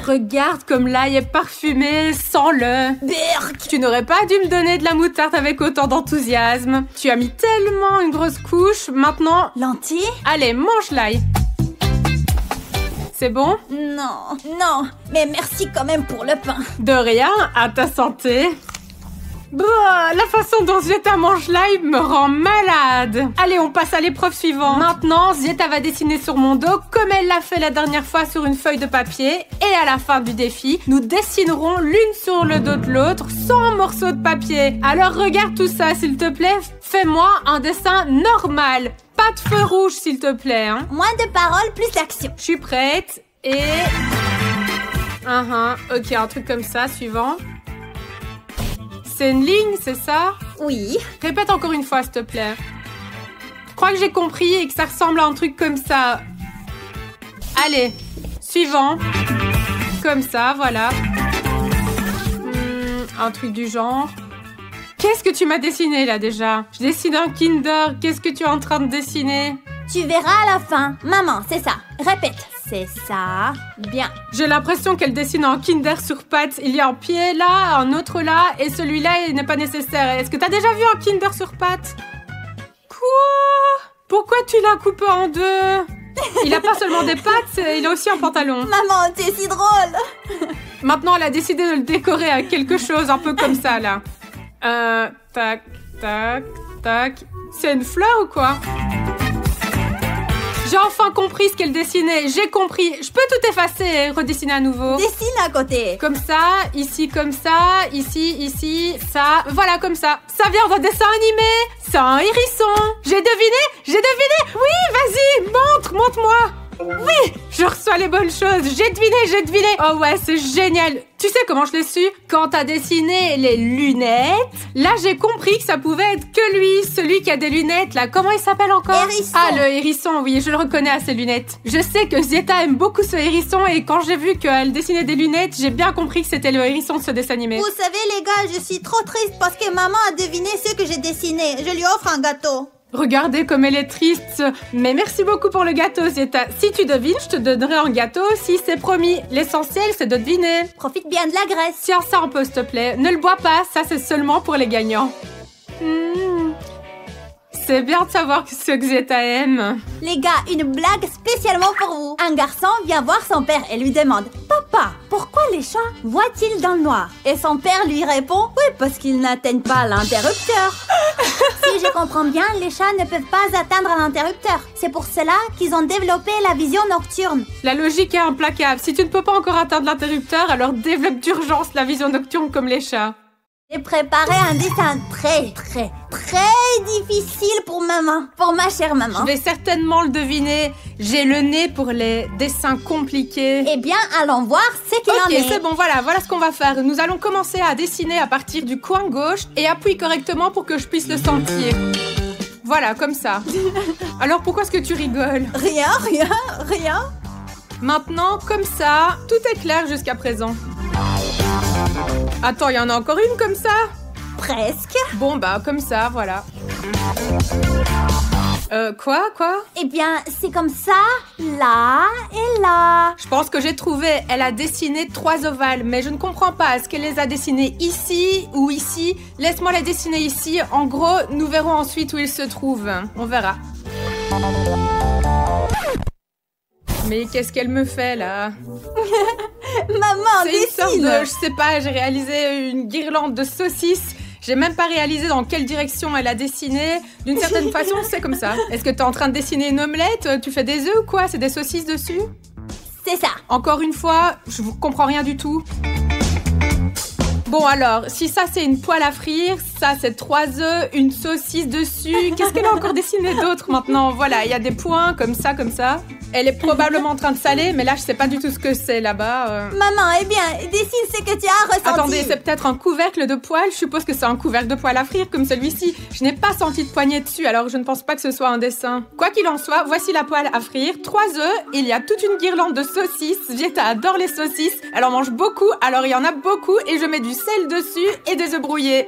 S2: Regarde comme l'ail est parfumé, sens-le.
S1: Berk.
S2: Tu n'aurais pas dû me donner de la moutarde avec autant d'enthousiasme. Tu as mis tellement une grosse couche, maintenant...
S1: Lentilles?
S2: Allez, mange l'ail. C'est bon?
S1: Non, non. Mais merci quand même pour le pain.
S2: De rien, à ta santé. Bah, la façon dont Zieta mange l'ail me rend malade. Allez, on passe à l'épreuve suivante. Maintenant, Zieta va dessiner sur mon dos comme elle l'a fait la dernière fois sur une feuille de papier. Et à la fin du défi, nous dessinerons l'une sur le dos de l'autre sans morceau de papier. Alors regarde tout ça, s'il te plaît. Fais-moi un dessin normal. Pas de feu rouge, s'il te plaît. Hein.
S1: Moins de paroles, plus d'action.
S2: Je suis prête. Et... Ok, un truc comme ça, suivant. C'est une ligne, c'est ça?
S1: Oui.
S2: Répète encore une fois, s'il te plaît. Je crois que j'ai compris et que ça ressemble à un truc comme ça. Allez, suivant. Comme ça, voilà. Un truc du genre. Qu'est-ce que tu m'as dessiné, là, déjà? Je dessine un Kinder. Qu'est-ce que tu es en train de dessiner?
S1: Tu verras à la fin. Maman, c'est ça. Répète. C'est ça. Bien.
S2: J'ai l'impression qu'elle dessine un Kinder sur pattes. Il y a un pied là, un autre là, et celui-là, il n'est pas nécessaire. Est-ce que t'as déjà vu un Kinder sur pattes? Quoi? Pourquoi tu l'as coupé en deux? Il a pas seulement des pattes, il a aussi un pantalon.
S1: Maman, t'es si drôle.
S2: Maintenant, elle a décidé de le décorer avec quelque chose un peu comme ça, là. Tac, tac, tac. C'est une fleur ou quoi? J'ai enfin compris ce qu'elle dessinait. J'ai compris. Je peux tout effacer et redessiner à nouveau.
S1: Dessine à côté.
S2: Comme ça, ici comme ça, ici, ça. Voilà, comme ça. Ça vient d'un dessin animé. C'est un hérisson. J'ai deviné. Oui, vas-y, montre-moi. Oui, je reçois les bonnes choses. J'ai deviné. Oh ouais, c'est génial. Tu sais comment je l'ai su? Quand t'as dessiné les lunettes, là j'ai compris que ça pouvait être que lui, celui qui a des lunettes là. Comment il s'appelle encore?
S1: Hérisson.
S2: Ah, le hérisson, oui, je le reconnais à ses lunettes. Je sais que Zieta aime beaucoup ce hérisson et quand j'ai vu qu'elle dessinait des lunettes, j'ai bien compris que c'était le hérisson de ce dessin animé.
S1: Vous savez les gars, je suis trop triste parce que maman a deviné ce que j'ai dessiné. Je lui offre un gâteau.
S2: Regardez comme elle est triste. Mais merci beaucoup pour le gâteau, Zieta. Si tu devines, je te donnerai un gâteau aussi, c'est promis. L'essentiel, c'est de deviner.
S1: Profite bien de la graisse.
S2: Tiens ça un peu, s'il te plaît. Ne le bois pas, ça c'est seulement pour les gagnants. C'est bien de savoir ce que Zieta aime.
S1: Les gars, une blague spécialement pour vous. Un garçon vient voir son père et lui demande « Papa, pourquoi les chats voient-ils dans le noir ?» Et son père lui répond « Oui, parce qu'ils n'atteignent pas l'interrupteur. » Si je comprends bien, les chats ne peuvent pas atteindre l'interrupteur. C'est pour cela qu'ils ont développé la vision nocturne.
S2: La logique est implacable. Si tu ne peux pas encore atteindre l'interrupteur, alors développe d'urgence la vision nocturne comme les chats.
S1: J'ai préparé un dessin très difficile pour maman. Pour ma chère maman.
S2: Je vais certainement le deviner. J'ai le nez pour les dessins compliqués.
S1: Eh bien, allons voir ce qu'il en est.
S2: Ok, c'est bon, voilà ce qu'on va faire. Nous allons commencer à dessiner à partir du coin gauche et appuie correctement pour que je puisse le sentir. Voilà, comme ça. Alors, pourquoi est-ce que tu rigoles?
S1: Rien.
S2: Maintenant, comme ça, tout est clair jusqu'à présent. Attends, il y en a encore une comme ça?
S1: Presque.
S2: Bon, bah, comme ça, voilà. Quoi?
S1: Eh bien, c'est comme ça, là et là.
S2: Je pense que j'ai trouvé. Elle a dessiné 3 ovales, mais je ne comprends pas. Est-ce qu'elle les a dessinés ici ou ici? Laisse-moi les dessiner ici. En gros, nous verrons ensuite où ils se trouvent. On verra. Mais qu'est-ce qu'elle me fait, là?
S1: Maman,
S2: c'est une sorte
S1: dessine.
S2: de, je sais pas, j'ai réalisé une guirlande de saucisses. J'ai même pas réalisé dans quelle direction elle a dessiné. D'une certaine façon, c'est comme ça. Est-ce que t'es en train de dessiner une omelette? Tu fais des œufs ou quoi? C'est des saucisses dessus?
S1: C'est ça.
S2: Encore une fois, je comprends rien du tout. Bon alors, si ça c'est une poêle à frire, ça c'est 3 œufs, une saucisse dessus. Qu'est-ce qu'elle a encore dessiné d'autre maintenant? Voilà, il y a des points comme ça. Elle est probablement en train de saler, mais là je sais pas du tout ce que c'est là-bas.
S1: Maman, eh bien, dessine ce que tu as ressenti.
S2: Attendez, c'est peut-être un couvercle de poêle. Je suppose que c'est un couvercle de poêle à frire comme celui-ci. Je n'ai pas senti de poignée dessus, alors je ne pense pas que ce soit un dessin. Quoi qu'il en soit, voici la poêle à frire. 3 œufs, il y a toute une guirlande de saucisses. Zieta adore les saucisses. Elle en mange beaucoup, alors il y en a beaucoup et je mets du sel dessus et des œufs brouillés.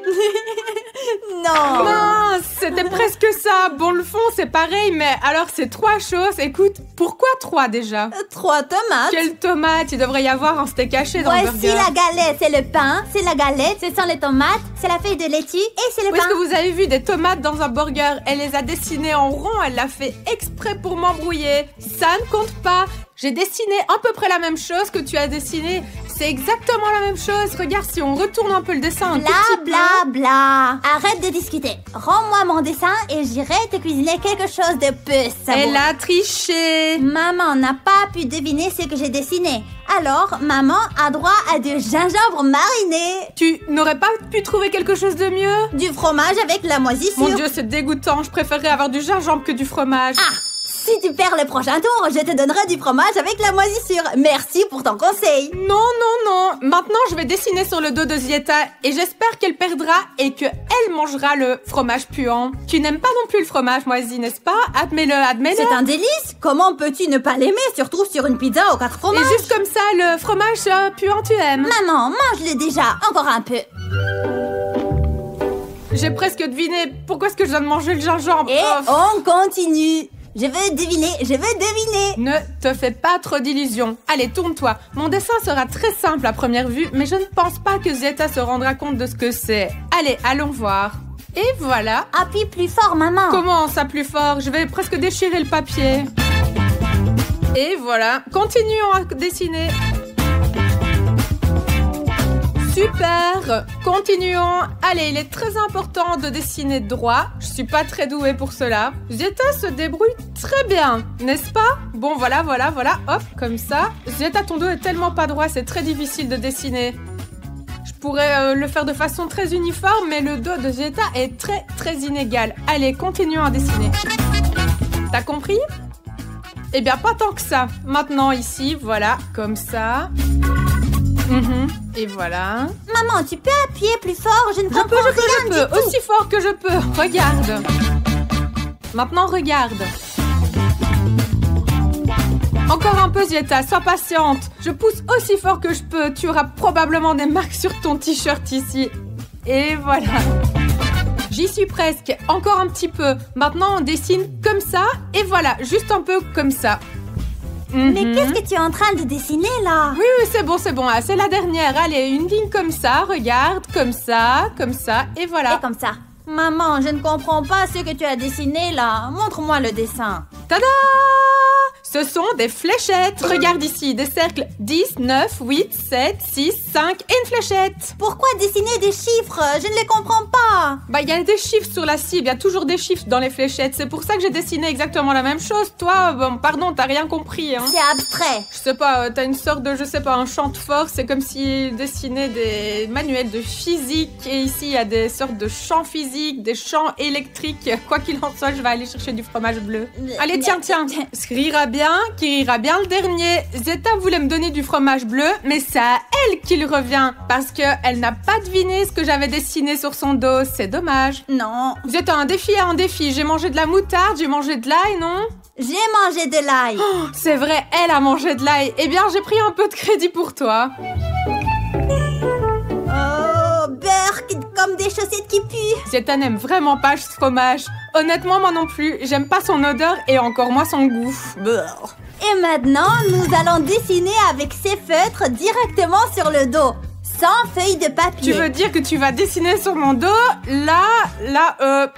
S1: Non.
S2: Mince, c'était presque ça. Bon, le fond, c'est pareil, mais alors c'est 3 choses. Écoute, pourquoi 3 déjà?
S1: 3 tomates.
S2: Quelle tomate? Il devrait y avoir un steak haché dans le
S1: Voici
S2: burger.
S1: la galette, c'est le pain, c'est la galette, ce sont les tomates, c'est la feuille de laitue et c'est le
S2: Où est-ce
S1: pain.
S2: que vous avez vu des tomates dans un burger? Elle les a dessinées en rond, elle l'a fait exprès pour m'embrouiller. Ça ne compte pas. J'ai dessiné à peu près la même chose que tu as dessiné. C'est exactement la même chose. Regarde, si on retourne un peu le dessin un tout petit peu.
S1: Bla. Arrête de discuter. Rends-moi mon dessin et j'irai te cuisiner quelque chose de peu savoureux.
S2: Elle a triché.
S1: Maman n'a pas pu deviner ce que j'ai dessiné. Alors, maman a droit à du gingembre mariné.
S2: Tu n'aurais pas pu trouver quelque chose de mieux?
S1: Du fromage avec la moisissure.
S2: Mon Dieu, c'est dégoûtant. Je préférerais avoir du gingembre que du fromage.
S1: Ah! Si tu perds le prochain tour, je te donnerai du fromage avec la moisissure. Merci pour ton conseil.
S2: Non. Maintenant, je vais dessiner sur le dos de Zieta et j'espère qu'elle perdra et qu'elle mangera le fromage puant. Tu n'aimes pas non plus le fromage moisi, n'est-ce pas? Admets-le.
S1: C'est un délice. Comment peux-tu ne pas l'aimer, surtout sur une pizza aux 4 fromages?
S2: Et juste comme ça, le fromage puant, tu aimes?
S1: Maman, mange-le déjà. Encore un peu.
S2: J'ai presque deviné. Pourquoi est-ce que je dois manger le gingembre?
S1: Et on continue. Je veux deviner.
S2: Ne te fais pas trop d'illusions. Allez, tourne-toi. Mon dessin sera très simple à première vue, mais je ne pense pas que Zieta se rendra compte de ce que c'est. Allez, allons voir. Et voilà.
S1: Appuie plus fort, maman.
S2: Comment ça plus fort? Je vais presque déchirer le papier. Et voilà. Continuons à dessiner. Super! Continuons. Allez, il est très important de dessiner droit. Je suis pas très douée pour cela. Zieta se débrouille très bien, n'est-ce pas? Bon, voilà. Hop, comme ça. Zieta, ton dos est tellement pas droit, c'est très difficile de dessiner. Je pourrais le faire de façon très uniforme, mais le dos de Zieta est très inégal. Allez, continuons à dessiner. T'as compris? Eh bien, pas tant que ça. Maintenant, ici, voilà, comme ça. Et voilà.
S1: Maman, tu peux appuyer plus fort? Je ne comprends rien
S2: Je
S1: du
S2: peux.
S1: tout.
S2: Aussi fort que je peux. Regarde. Maintenant, regarde. Encore un peu, Zieta, sois patiente. Je pousse aussi fort que je peux. Tu auras probablement des marques sur ton t-shirt ici. Et voilà. J'y suis presque. Encore un petit peu. Maintenant, on dessine comme ça. Et voilà, juste un peu comme ça.
S1: Mais qu'est-ce que tu es en train de dessiner là?
S2: Oui, c'est bon. Ah, c'est la dernière. Allez, une ligne comme ça. Regarde, comme ça. Et voilà.
S1: Et comme ça. Maman, je ne comprends pas ce que tu as dessiné là. Montre-moi le dessin.
S2: Tada! Ce sont des fléchettes. Regarde ici, des cercles 10, 9, 8, 7, 6, 5 et une fléchette.
S1: Pourquoi dessiner des chiffres? Je ne les comprends pas.
S2: Bah, il y a des chiffres sur la cible, il y a toujours des chiffres dans les fléchettes. C'est pour ça que j'ai dessiné exactement la même chose. Toi, bon, pardon, t'as rien compris, hein.
S1: C'est abstrait.
S2: Je sais pas, t'as une sorte de, un champ de force. C'est comme s'il dessinait des manuels de physique. Et ici, il y a des sortes de champs physiques, des champs électriques. Quoi qu'il en soit, je vais aller chercher du fromage bleu. Allez, tiens. Ce qui ira bien le dernier. Zeta voulait me donner du fromage bleu, mais c'est à elle qu'il revient. Parce qu'elle n'a pas deviné ce que j'avais dessiné sur son dos. C'est dommage.
S1: Non.
S2: Zeta, un défi. J'ai mangé de la moutarde, j'ai mangé de l'ail, non?
S1: J'ai mangé de l'ail.
S2: Oh, c'est vrai, elle a mangé de l'ail. Eh bien, j'ai pris un peu de crédit pour toi.
S1: Oh, beurre comme des chaussettes qui puent.
S2: Zeta n'aime vraiment pas ce fromage. Honnêtement, moi non plus. J'aime pas son odeur et encore moins son goût. Beurre.
S1: Et maintenant, nous allons dessiner avec ces feutres directement sur le dos, sans feuille de papier.
S2: Tu veux dire que tu vas dessiner sur mon dos? Là,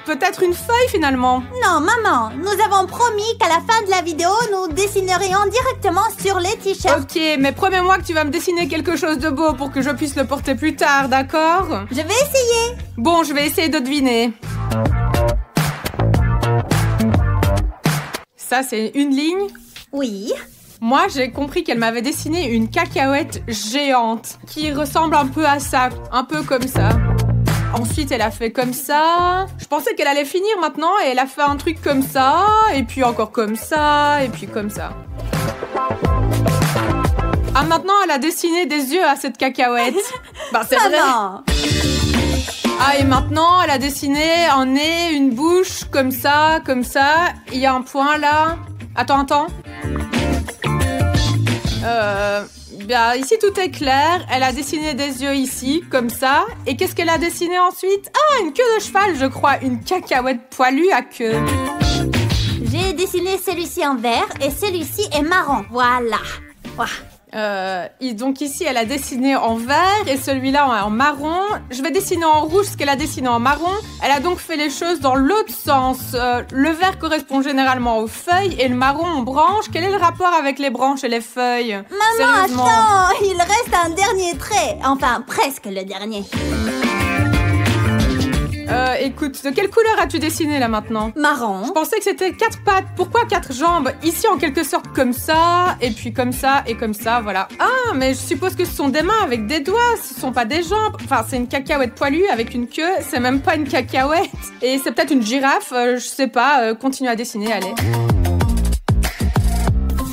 S2: peut-être une feuille finalement.
S1: Non, maman, nous avons promis qu'à la fin de la vidéo, nous dessinerions directement sur les t-shirts.
S2: Ok, mais promets-moi que tu vas me dessiner quelque chose de beau pour que je puisse le porter plus tard, d'accord?
S1: Je vais essayer.
S2: Bon, je vais essayer de deviner. Ça, c'est une ligne.
S1: Oui.
S2: Moi, j'ai compris qu'elle m'avait dessiné une cacahuète géante qui ressemble un peu à ça, un peu comme ça. Ensuite, elle a fait comme ça. Je pensais qu'elle allait finir maintenant et elle a fait un truc comme ça, et puis encore comme ça, et puis comme ça. Ah, maintenant, elle a dessiné des yeux à cette cacahuète. Bah, c'est vrai. Ah, et maintenant, elle a dessiné un nez, une bouche, comme ça. Il y a un point là. Attends. Bien, ici tout est clair. Elle a dessiné des yeux ici, comme ça. Et qu'est-ce qu'elle a dessiné ensuite? Ah, une queue de cheval, je crois. Une cacahuète poilue à queue.
S1: J'ai dessiné celui-ci en vert et celui-ci est marron. Voilà.
S2: Donc ici, elle a dessiné en vert et celui-là en marron. Je vais dessiner en rouge ce qu'elle a dessiné en marron. Elle a donc fait les choses dans l'autre sens. Le vert correspond généralement aux feuilles et le marron aux branches. Quel est le rapport avec les branches et les feuilles?
S1: Maman, attends, il reste un dernier trait. Enfin, presque le dernier.
S2: Écoute, de quelle couleur as-tu dessiné là maintenant?
S1: Marron.
S2: Je pensais que c'était 4 pattes. Pourquoi 4 jambes? Ici en quelque sorte comme ça, et puis comme ça, et comme ça, voilà. Ah, mais je suppose que ce sont des mains avec des doigts, ce sont pas des jambes. Enfin, c'est une cacahuète poilue avec une queue, c'est même pas une cacahuète. Et c'est peut-être une girafe, je sais pas, continue à dessiner, allez.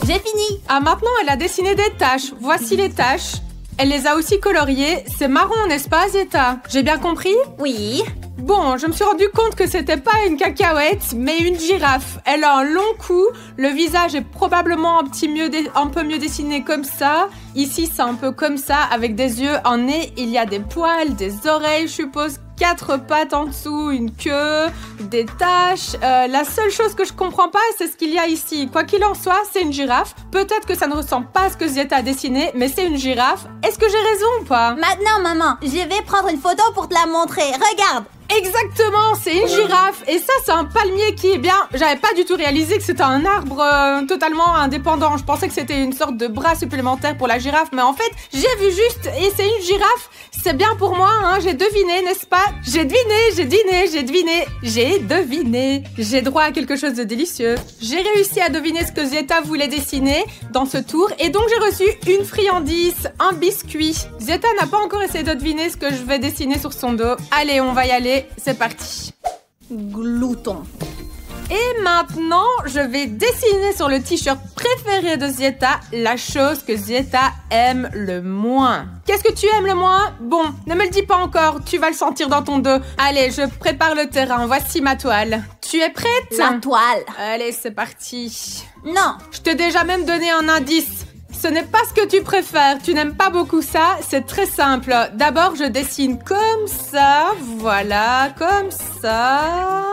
S1: J'ai fini.
S2: Ah, maintenant elle a dessiné des taches. Voici les taches. Elle les a aussi coloriées. C'est marron, n'est-ce pas, Zeta? J'ai bien compris?
S1: Oui.
S2: Bon, je me suis rendu compte que c'était pas une cacahuète, mais une girafe. Elle a un long cou, le visage est probablement un peu mieux dessiné comme ça. Ici, c'est un peu comme ça, avec des yeux, un nez, il y a des poils, des oreilles, je suppose, 4 pattes en dessous, une queue, des taches. La seule chose que je comprends pas, c'est ce qu'il y a ici. Quoi qu'il en soit, c'est une girafe. Peut-être que ça ne ressemble pas à ce que Zieta a dessiné, mais c'est une girafe. Est-ce que j'ai raison ou pas?
S1: Maintenant, maman, je vais prendre une photo pour te la montrer. Regarde.
S2: Exactement, c'est une girafe. Et ça, c'est un palmier qui est bien... J'avais pas du tout réalisé que c'était un arbre totalement indépendant. Je pensais que c'était une sorte de bras supplémentaire pour la girafe. Mais en fait, j'ai vu juste et c'est une girafe. C'est bien pour moi, hein. J'ai deviné, n'est-ce pas? J'ai deviné. J'ai droit à quelque chose de délicieux. J'ai réussi à deviner ce que Zieta voulait dessiner dans ce tour. Et donc, j'ai reçu une friandise, un biscuit. Zieta n'a pas encore essayé de deviner ce que je vais dessiner sur son dos. Allez, on va y aller. C'est parti.
S1: Glouton.
S2: Et maintenant, je vais dessiner sur le t-shirt préféré de Zieta la chose que Zieta aime le moins. Qu'est-ce que tu aimes le moins? Bon, ne me le dis pas encore, tu vas le sentir dans ton dos. Allez, je prépare le terrain, voici ma toile. Tu es prête?
S1: La toile.
S2: Allez, c'est parti.
S1: Non.
S2: Je t'ai déjà même donné un indice. Ce n'est pas ce que tu préfères, tu n'aimes pas beaucoup ça, c'est très simple. D'abord, je dessine comme ça, voilà, comme ça.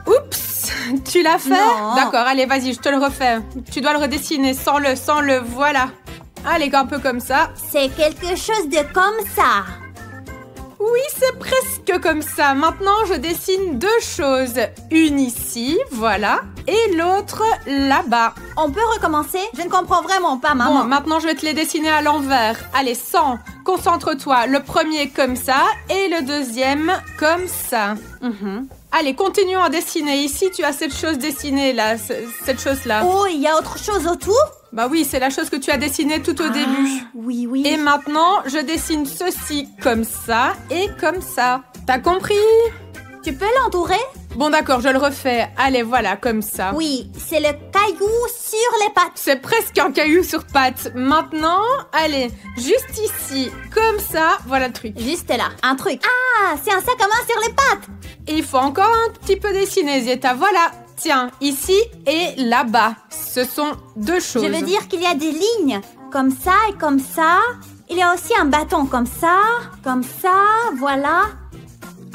S2: Oups, tu l'as fait?
S1: Non.
S2: D'accord, allez, vas-y, je te le refais. Tu dois le redessiner sans le, voilà. Allez, un peu comme ça.
S1: C'est quelque chose de comme ça.
S2: Oui, c'est presque comme ça. Maintenant, je dessine deux choses. Une ici, voilà, et l'autre là-bas.
S1: On peut recommencer? Je ne comprends vraiment pas, maman.
S2: Bon, maintenant, je vais te les dessiner à l'envers. Allez, sans. Concentre-toi. Le premier comme ça et le deuxième comme ça. Allez, continuons à dessiner. Ici, tu as cette chose dessinée, là, cette chose-là.
S1: Oh, il y a autre chose autour?
S2: Bah oui, c'est la chose que tu as dessinée tout au début.
S1: Oui, oui.
S2: Et maintenant, je dessine ceci comme ça et comme ça. T'as compris?
S1: Tu peux l'entourer?
S2: Bon, d'accord, je le refais. Allez, voilà, comme ça.
S1: Oui, c'est le caillou sur les pattes.
S2: C'est presque un caillou sur pattes. Maintenant, allez, juste ici, comme ça, voilà le truc.
S1: Juste là, un truc. Ah, c'est un sac à main sur les pattes.
S2: Et il faut encore un petit peu dessiner, Zieta. Voilà, tiens, ici et là-bas. Ce sont deux choses.
S1: Je veux dire qu'il y a des lignes, comme ça et comme ça. Il y a aussi un bâton comme ça, voilà.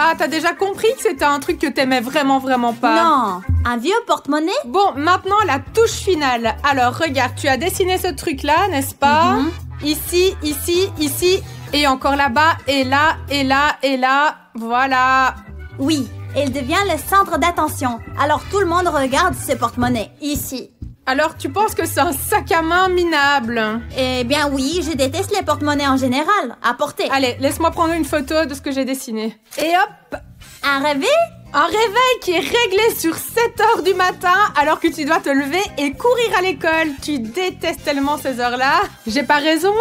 S2: Ah, t'as déjà compris que c'était un truc que t'aimais vraiment pas?
S1: Non, un vieux porte-monnaie?
S2: Bon, maintenant, la touche finale. Alors, regarde, tu as dessiné ce truc-là, n'est-ce pas? Ici, ici, et encore là-bas, et là, et là, et là. Voilà.
S1: Oui, il devient le centre d'attention. Alors tout le monde regarde ce porte-monnaie, ici.
S2: Alors, tu penses que c'est un sac à main minable?
S1: Eh bien oui, je déteste les porte-monnaies en général. À porter.
S2: Allez, laisse-moi prendre une photo de ce que j'ai dessiné. Et hop!
S1: Un réveil?
S2: Un réveil qui est réglé sur 7 heures du matin alors que tu dois te lever et courir à l'école. Tu détestes tellement ces heures-là. J'ai pas raison?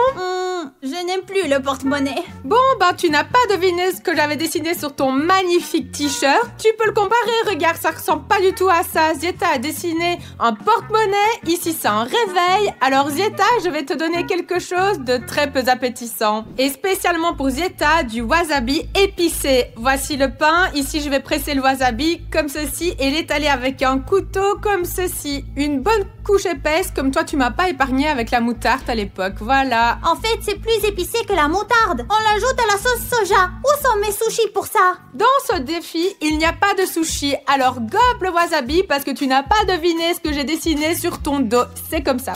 S1: Je n'aime plus le porte-monnaie.
S2: Bon, ben tu n'as pas deviné ce que j'avais dessiné sur ton magnifique t-shirt. Tu peux le comparer, regarde, ça ressemble pas du tout à ça. Zieta a dessiné un porte-monnaie, ici c'est un réveil. Alors Zieta, je vais te donner quelque chose de très peu appétissant. Et spécialement pour Zieta, du wasabi épicé. Voici le pain, ici je vais presser le wasabi comme ceci et l'étaler avec un couteau comme ceci. Une bonne couche épaisse comme toi tu m'as pas épargné avec la moutarde à l'époque, voilà.
S1: En fait, c'est plus épicé que la moutarde. On l'ajoute à la sauce soja. Où sont mes sushis pour ça?
S2: Dans ce défi, il n'y a pas de sushi. Alors gobe le wasabi parce que tu n'as pas deviné ce que j'ai dessiné sur ton dos. C'est comme ça.